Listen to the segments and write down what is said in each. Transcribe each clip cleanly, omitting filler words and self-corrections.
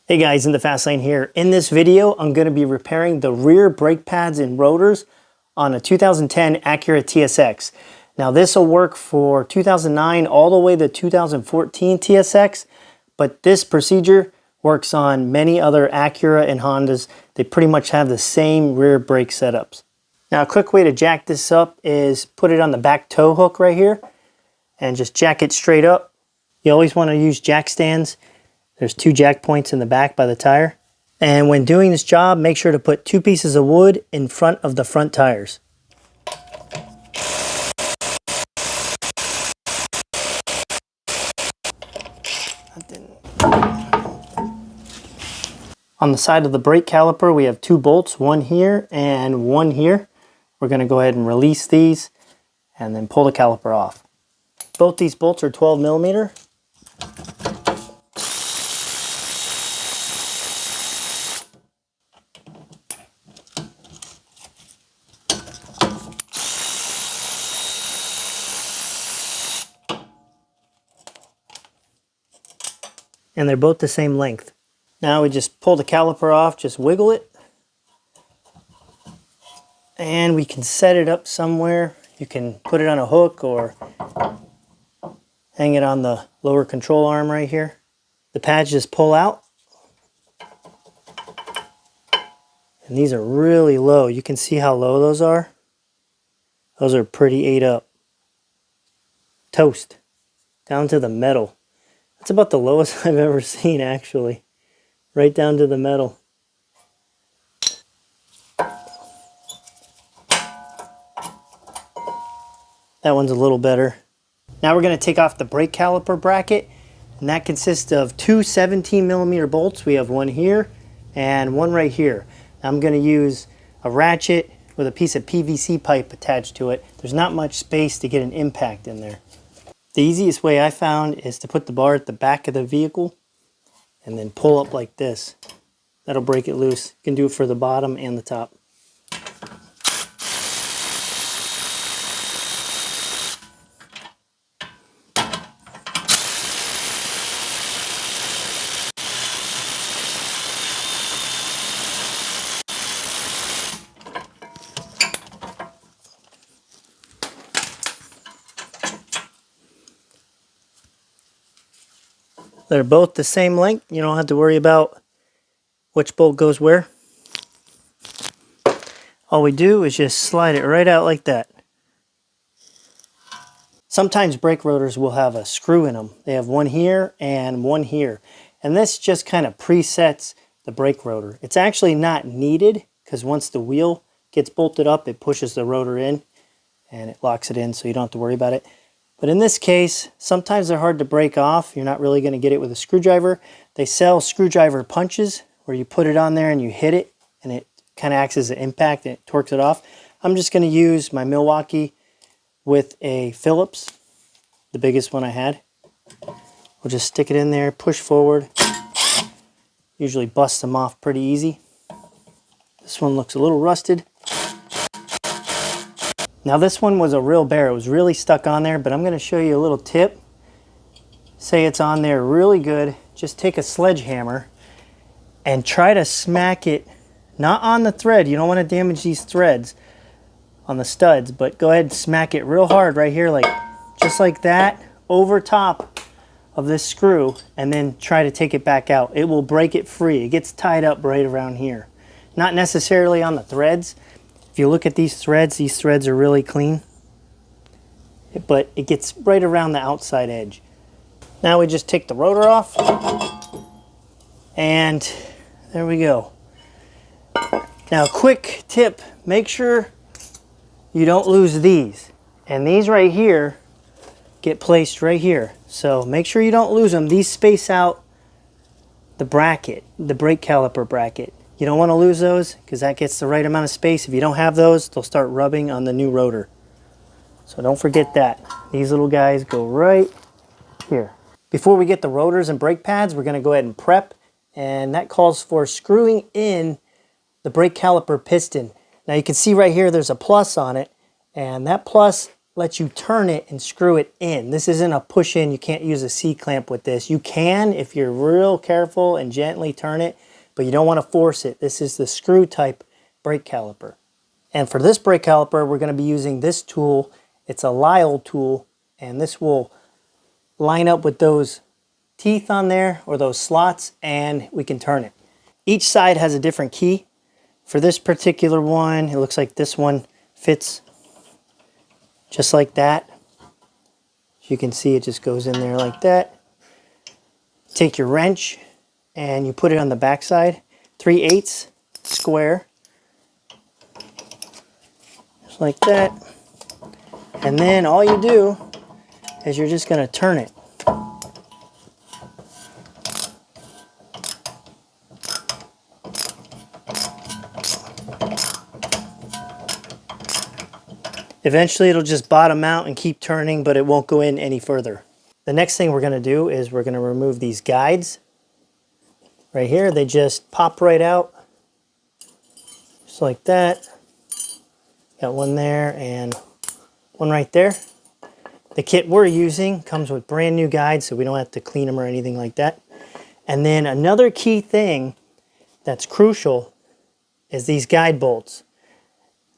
Hey guys, in the Fast Lane here. In this video, I'm going to be repairing the rear brake pads and rotors on a 2010 Acura TSX. Now this will work for 2009 all the way to 2014 TSX, but this procedure works on many other Acura and Hondas. They pretty much have the same rear brake setups. Now a quick way to jack this up is put it on the back tow hook right here and just jack it straight up. You always want to use jack stands. There's 2 jack points in the back by the tire. And when doing this job, make sure to put 2 pieces of wood in front of the front tires. On the side of the brake caliper, we have 2 bolts, one here and one here. We're going to go ahead and release these and then pull the caliper off. Both these bolts are 12 millimeter. And they're both the same length. Now we just pull the caliper off, just wiggle it. And we can set it up somewhere. You can put it on a hook or hang it on the lower control arm right here. The pads just pull out. And these are really low. You can see how low those are. Those are pretty ate up. Toast. Down to the metal. That's about the lowest I've ever seen, actually. Right down to the metal. That one's a little better. Now we're going to take off the brake caliper bracket, and that consists of 2 17 millimeter bolts. We have one here and one right here. I'm going to use a ratchet with a piece of PVC pipe attached to it. There's not much space to get an impact in there. The easiest way I found is to put the bar at the back of the vehicle and then pull up like this. That'll break it loose. You can do it for the bottom and the top. They're both the same length. You don't have to worry about which bolt goes where. All we do is just slide it right out like that. Sometimes brake rotors will have a screw in them. They have one here and one here. And this just kind of presets the brake rotor. It's actually not needed because once the wheel gets bolted up, it pushes the rotor in and it locks it in, so you don't have to worry about it. But in this case, sometimes they're hard to break off. You're not really going to get it with a screwdriver. They sell screwdriver punches where you put it on there and you hit it and it kind of acts as an impact and it torques it off. I'm just going to use my Milwaukee with a Phillips, the biggest one I had. We'll just stick it in there, push forward. Usually busts them off pretty easy. This one looks a little rusted. Now this one was a real bear. It was really stuck on there, but I'm going to show you a little tip. Say it's on there really good. Just take a sledgehammer and try to smack it, not on the thread. You don't want to damage these threads on the studs, but go ahead and smack it real hard right here, like just like that, over top of this screw, and then try to take it back out. It will break it free. It gets tied up right around here. Not necessarily on the threads. If you look at these threads are really clean, but it gets right around the outside edge. Now we just take the rotor off, and there we go. Now quick tip, make sure you don't lose these. And these right here get placed right here. So make sure you don't lose them. These space out the bracket, the brake caliper bracket. You don't want to lose those because that gets the right amount of space. If you don't have those, they'll start rubbing on the new rotor. So don't forget that. These little guys go right here. Before we get the rotors and brake pads, we're going to go ahead and prep. And that calls for screwing in the brake caliper piston. Now you can see right here there's a plus on it. And that plus lets you turn it and screw it in. This isn't a push in. You can't use a C-clamp with this. You can if you're real careful and gently turn it, but you don't want to force it. This is the screw type brake caliper. And for this brake caliper, we're going to be using this tool. It's a Lisle tool, and this will line up with those teeth on there or those slots, and we can turn it. Each side has a different key. For this particular one, it looks like this one fits just like that. As you can see, it just goes in there like that. Take your wrench and you put it on the back side, 3/8 square, just like that. And then all you do is you're just going to turn it. Eventually it'll just bottom out and keep turning, but it won't go in any further. The next thing we're going to do is we're going to remove these guides. Right here, they just pop right out. Just like that. Got one there and one right there. The kit we're using comes with brand new guides, so we don't have to clean them or anything like that. And then another key thing that's crucial is these guide bolts.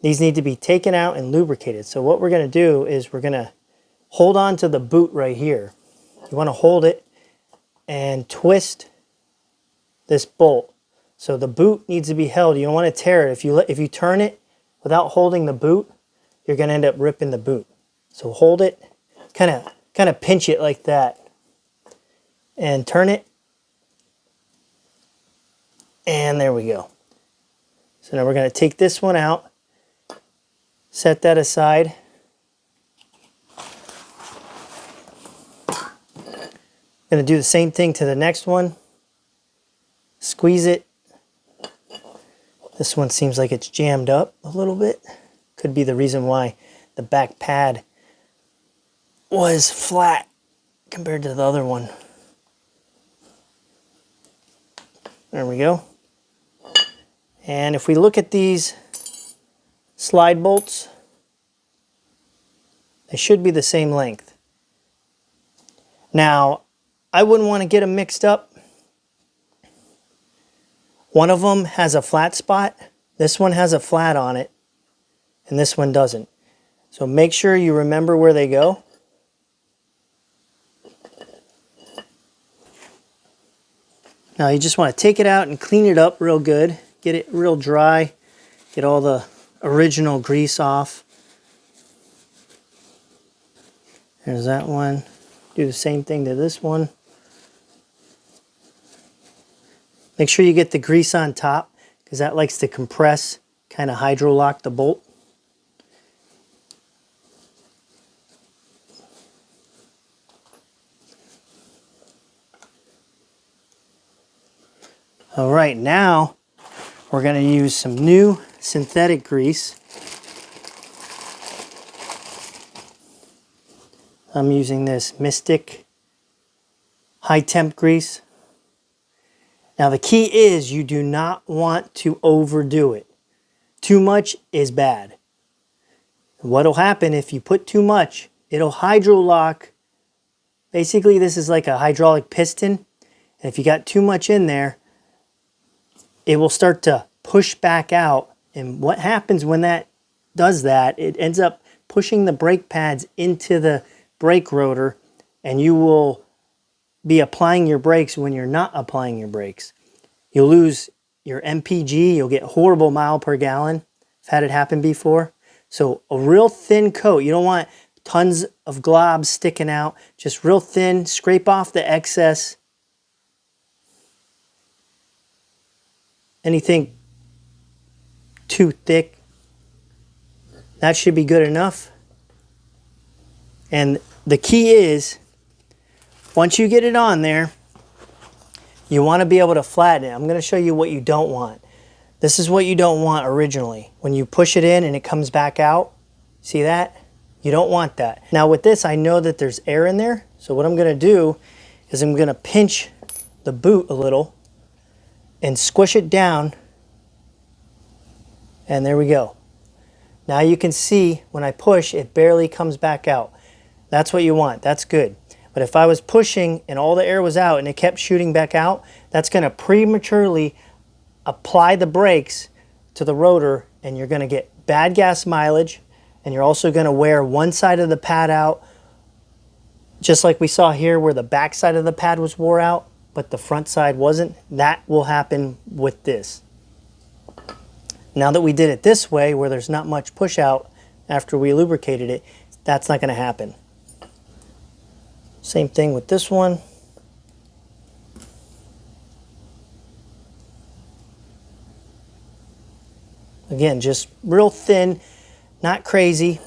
These need to be taken out and lubricated. So what we're going to do is we're going to hold on to the boot right here. You want to hold it and twist this bolt. So the boot needs to be held. You don't want to tear it. If you turn it without holding the boot, you're going to end up ripping the boot. So hold it, kind of pinch it like that, and turn it. And there we go. So now we're going to take this one out. Set that aside. Going to do the same thing to the next one. Squeeze it. This one seems like it's jammed up a little bit. Could be the reason why the back pad was flat compared to the other one. There we go. And if we look at these slide bolts, they should be the same length. Now, I wouldn't want to get them mixed up. One of them has a flat spot, this one has a flat on it, and this one doesn't. So make sure you remember where they go. Now you just want to take it out and clean it up real good, get it real dry, get all the original grease off. There's that one. Do the same thing to this one. Make sure you get the grease on top because that likes to compress, kind of hydro lock the bolt. All right, now we're going to use some new synthetic grease. I'm using this Mystic high temp grease. Now the key is you do not want to overdo it. Too much is bad. What'll happen if you put too much, it'll hydro lock. Basically this is like a hydraulic piston, and if you got too much in there, it will start to push back out. And what happens when that does that, it ends up pushing the brake pads into the brake rotor, and you will be applying your brakes when you're not applying your brakes. You'll lose your MPG, you'll get horrible mile per gallon. I've had it happen before. So a real thin coat, you don't want tons of globs sticking out, just real thin, scrape off the excess. Anything too thick, that should be good enough. And the key is, once you get it on there, you want to be able to flatten it. I'm going to show you what you don't want. This is what you don't want originally. When you push it in and it comes back out, see that? You don't want that. Now with this, I know that there's air in there. So what I'm going to do is I'm going to pinch the boot a little and squish it down. And there we go. Now you can see when I push, it barely comes back out. That's what you want, that's good. But if I was pushing and all the air was out and it kept shooting back out, that's gonna prematurely apply the brakes to the rotor, and you're gonna get bad gas mileage, and you're also gonna wear one side of the pad out, just like we saw here where the back side of the pad was wore out, but the front side wasn't. That will happen with this. Now that we did it this way, where there's not much push out after we lubricated it, that's not gonna happen. Same thing with this one. Again, just real thin, not crazy.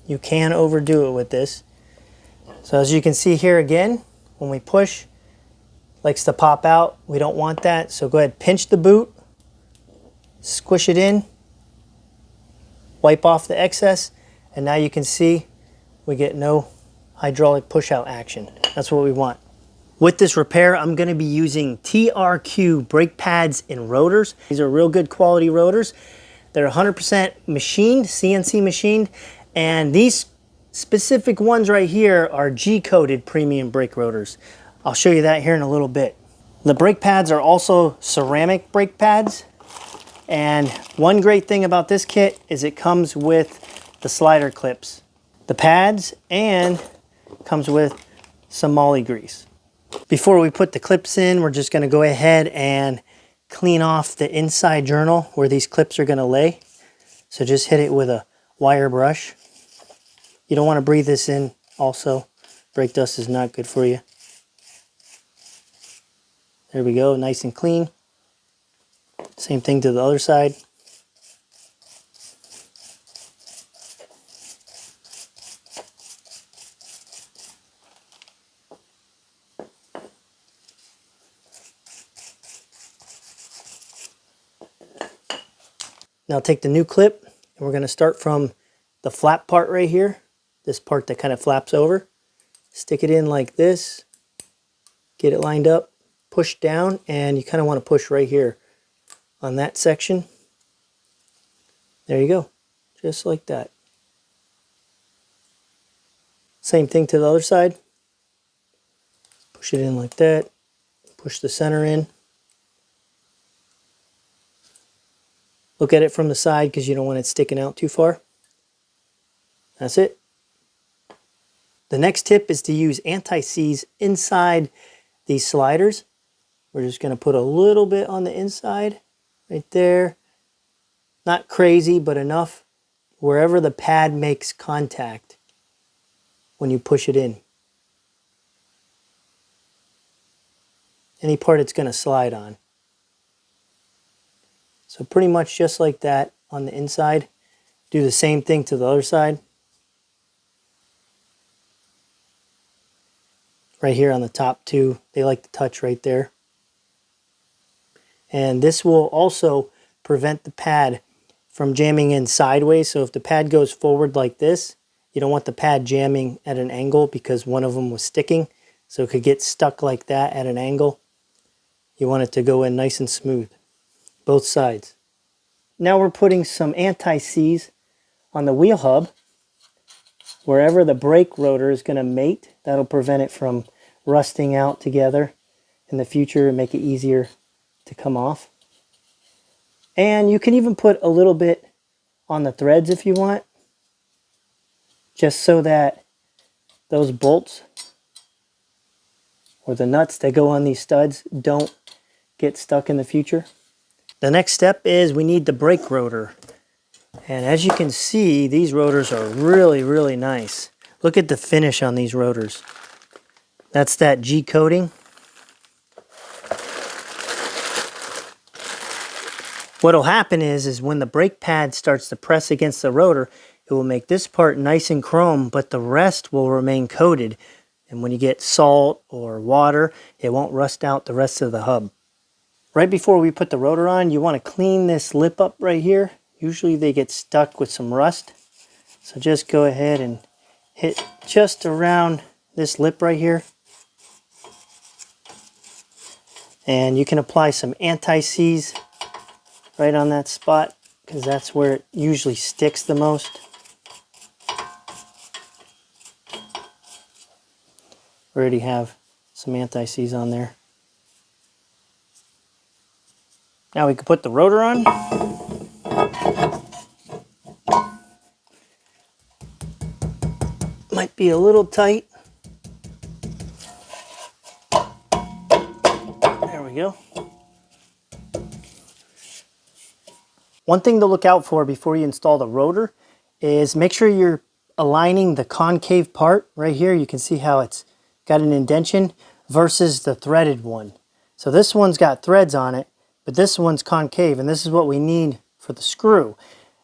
You can overdo it with this. So as you can see here again, when we push, likes to pop out. We don't want that. So go ahead, pinch the boot, squish it in, wipe off the excess, and now you can see we get no hydraulic push out action. That's what we want. With this repair, I'm going to be using TRQ brake pads and rotors. These are real good quality rotors. They're 100% machined, CNC machined, and these specific ones right here are G-coated premium brake rotors. I'll show you that here in a little bit. The brake pads are also ceramic brake pads, and one great thing about this kit is it comes with the slider clips, the pads, and comes with some moly grease. Before we put the clips in, we're just going to go ahead and clean off the inside journal where these clips are going to lay. So just hit it with a wire brush. You don't want to breathe this in also. Brake dust is not good for you. There we go, nice and clean. Same thing to the other side. Now take the new clip, and we're going to start from the flap part right here, this part that kind of flaps over. Stick it in like this, get it lined up, push down, and you kind of want to push right here on that section. There you go, just like that. Same thing to the other side. Push it in like that, push the center in. Look at it from the side because you don't want it sticking out too far. That's it. The next tip is to use anti-seize inside these sliders. We're just going to put a little bit on the inside, right there. Not crazy, but enough wherever the pad makes contact when you push it in. Any part it's going to slide on. So pretty much just like that on the inside. Do the same thing to the other side. Right here on the top too. They like to touch right there. And this will also prevent the pad from jamming in sideways. So if the pad goes forward like this, you don't want the pad jamming at an angle because one of them was sticking. So it could get stuck like that at an angle. You want it to go in nice and smooth. Both sides. Now we're putting some anti-seize on the wheel hub. Wherever the brake rotor is going to mate, that'll prevent it from rusting out together in the future and make it easier to come off. And you can even put a little bit on the threads if you want, just so that those bolts or the nuts that go on these studs don't get stuck in the future. The next step is we need the brake rotor. And as you can see, these rotors are really, really nice. Look at the finish on these rotors. That's that G coating. What'll happen is when the brake pad starts to press against the rotor, it will make this part nice and chrome, but the rest will remain coated. And when you get salt or water, it won't rust out the rest of the hub. Right before we put the rotor on, you want to clean this lip up right here. Usually they get stuck with some rust. So just go ahead and hit just around this lip right here. And you can apply some anti-seize right on that spot. because that's where it usually sticks the most. Already have some anti-seize on there. Now we can put the rotor on. Might be a little tight. There we go. One thing to look out for before you install the rotor is make sure you're aligning the concave part right here. You can see how it's got an indentation versus the threaded one. So this one's got threads on it, but this one's concave, and this is what we need for the screw.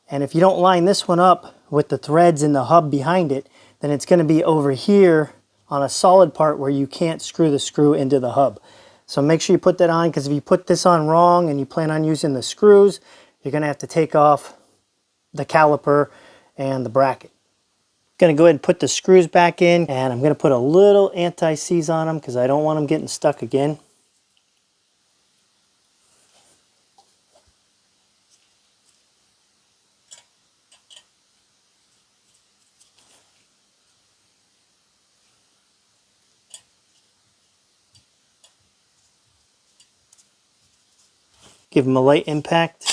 And if you don't line this one up with the threads in the hub behind it, then it's going to be over here on a solid part where you can't screw the screw into the hub. So make sure you put that on, because if you put this on wrong and you plan on using the screws, you're going to have to take off the caliper and the bracket. I'm going to go ahead and put the screws back in, and I'm going to put a little anti-seize on them because I don't want them getting stuck again. Give them a light impact.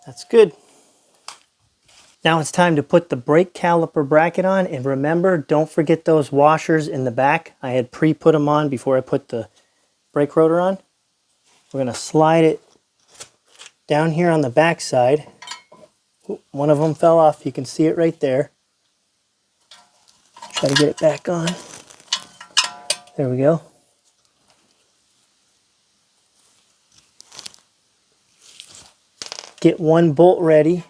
That's good. Now it's time to put the brake caliper bracket on, and remember, don't forget those washers in the back. I had pre-put them on before I put the brake rotor on. We're going to slide it down here on the back side. One of them fell off. You can see it right there. Try to get it back on. There we go. Get one bolt ready.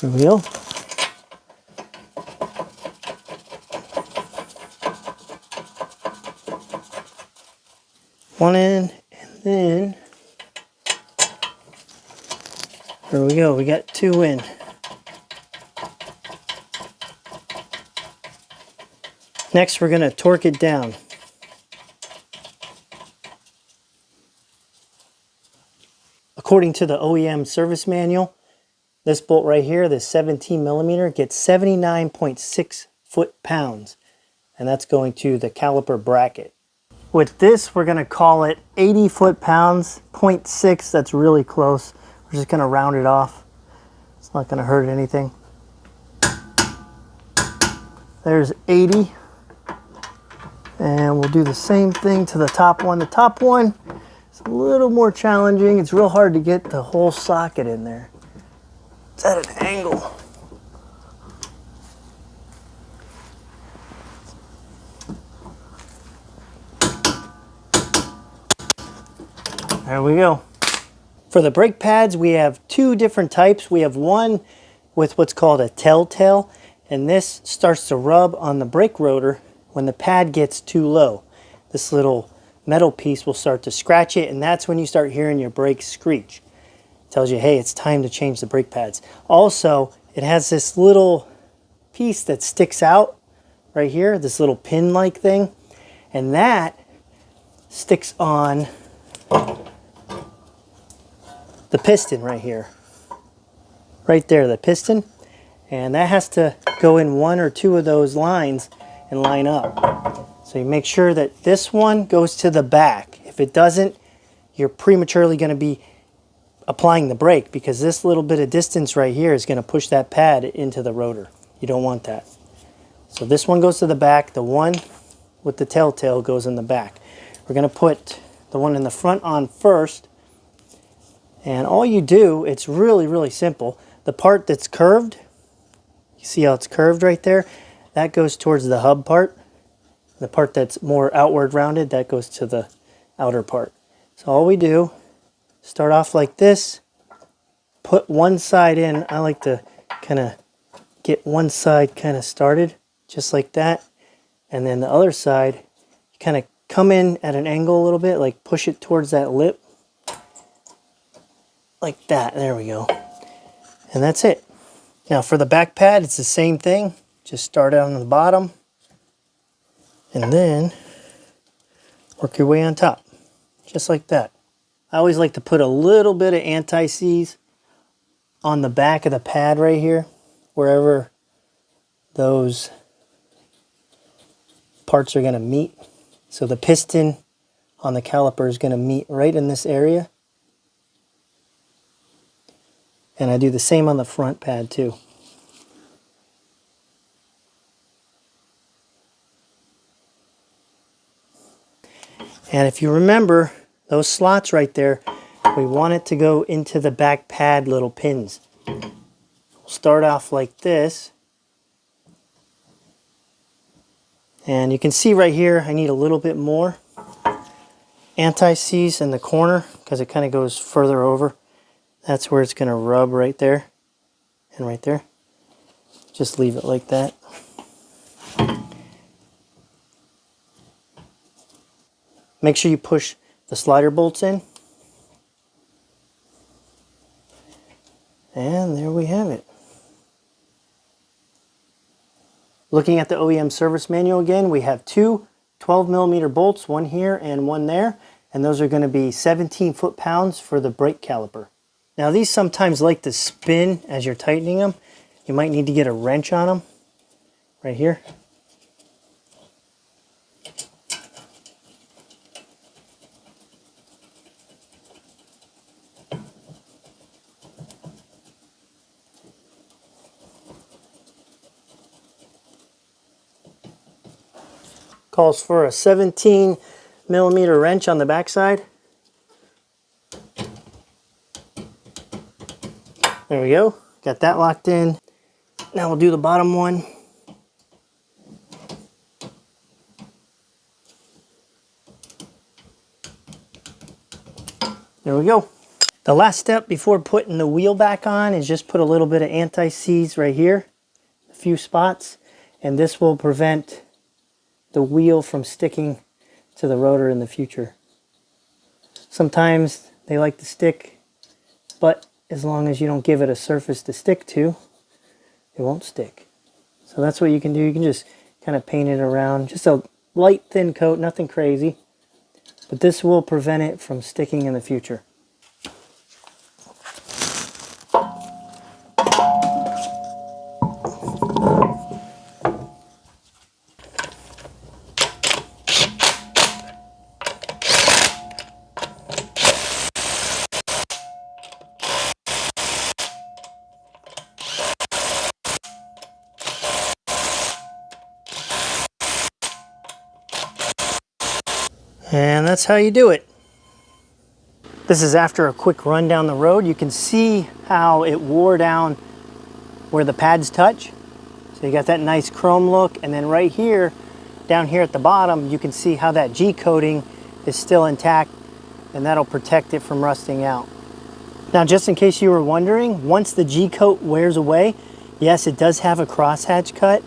There we go. One in, and then there we go. We got two in. Next, we're going to torque it down. According to the OEM service manual, this bolt right here, this 17 millimeter, gets 79.6 foot-pounds, and that's going to the caliper bracket. With this, we're going to call it 80 foot-pounds, 0.6. That's really close. We're just going to round it off. It's not going to hurt anything. There's 80. And we'll do the same thing to the top one. The top one is a little more challenging. It's real hard to get the whole socket in there. It's at an angle. There we go. For the brake pads, we have two different types. We have one with what's called a telltale, and this starts to rub on the brake rotor when the pad gets too low. This little metal piece will start to scratch it, and that's when you start hearing your brakes screech. It tells you, hey, it's time to change the brake pads. Also, it has this little piece that sticks out right here, this little pin-like thing, and that sticks on the piston right here. Right there, the piston. And that has to go in one or two of those lines and line up. So you make sure that this one goes to the back. If it doesn't, you're prematurely going to be applying the brake, because this little bit of distance right here is going to push that pad into the rotor. You don't want that. So this one goes to the back. The one with the telltale goes in the back. We're going to put the one in the front on first. And all you do, it's really, really simple. The part that's curved, you see how it's curved right there? That goes towards the hub part. The part that's more outward rounded, that goes to the outer part. So all we do, start off like this, put one side in. I like to kind of get one side kind of started, just like that. And then the other side, you kind of come in at an angle a little bit, like push it towards that lip. Like that, there we go. And that's it. Now for the back pad, it's the same thing. Just start out on the bottom and then work your way on top, just like that. I always like to put a little bit of anti-seize on the back of the pad right here, wherever those parts are going to meet. So the piston on the caliper is going to meet right in this area. And I do the same on the front pad too. And if you remember, those slots right there, we want it to go into the back pad little pins. We'll start off like this. And you can see right here, I need a little bit more anti-seize in the corner because it kind of goes further over. That's where it's going to rub right there and right there. Just leave it like that. Make sure you push the slider bolts in. And there we have it. Looking at the OEM service manual again, we have two 12mm bolts, one here and one there, and those are going to be 17 foot-pounds for the brake caliper. Now these sometimes like to spin as you're tightening them. You might need to get a wrench on them right here. Calls for a 17mm wrench on the backside. There we go. Got that locked in. Now we'll do the bottom one. There we go. The last step before putting the wheel back on is just put a little bit of anti-seize right here, a few spots, and this will prevent the wheel from sticking to the rotor in the future. Sometimes they like to stick, but as long as you don't give it a surface to stick to, it won't stick. So that's what you can do. You can just kind of paint it around, just a light thin coat, nothing crazy, but this will prevent it from sticking in the future. And that's how you do it. This is after a quick run down the road. You can see how it wore down where the pads touch. So you got that nice chrome look, and then right here, down here at the bottom, you can see how that G coating is still intact, and that'll protect it from rusting out. Now, just in case you were wondering, once the G coat wears away, yes, it does have a crosshatch cut,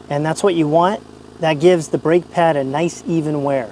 and that's what you want. That gives the brake pad a nice even wear.